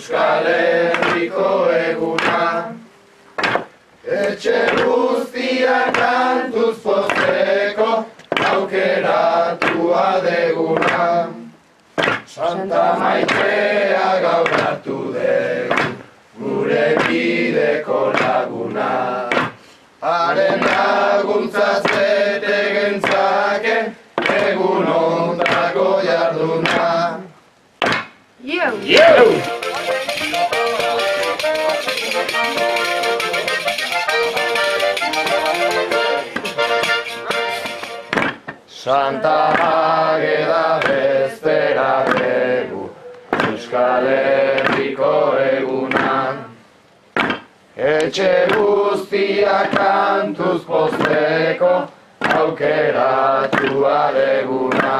Euskal Herriko eguna. Etxe guztiak kantuz pozteko aukeratua deguna. Santa Maitea gaur hartu dugu gure bideko laguna. Haren laguntzaz bete gentzake egun ondako jarduna. Santa Ageda bestera dugu Euskal Herriko eguna. Etxe guztiak kantuz pozteko aukeratua deguna.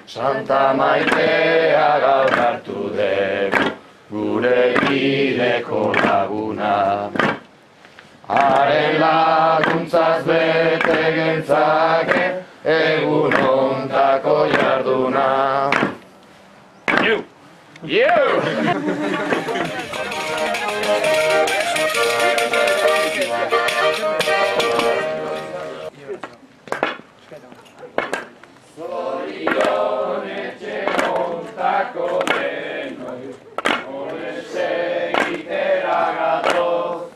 Santa Maitea gaur hartu dugu gure bideko laguna. Haren laguntzaz bete gentzake egun ontako jarduna. Zorion etxe ontako denoi, horrez egitera gatoz.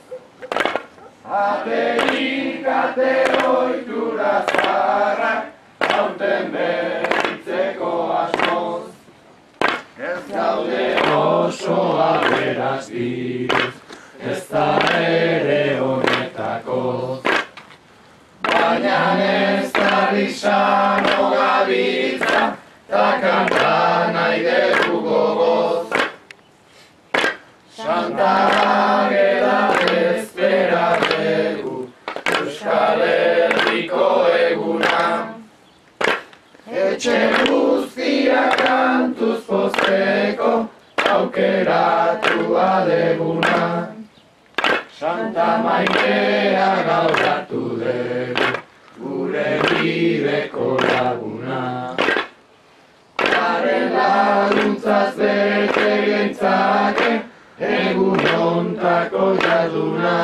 Aterik ate ohitura zaharrak, hauten berritzeko asmoz. Ez gaude oso aberaz diruz, ez da ere honetakoz. Baina ez da lisano gabiltza, ta kanta nahi dugu gogoz. Santa Ageda bezpera dugu Euskal Herriko eguna. Etxe guztiak kantuz pozteko aukeratua deguna. Santa Maitea gaur hartu dugu gure bideko laguna. Haren laguntzaz bete gentzake egun ontako jarduna.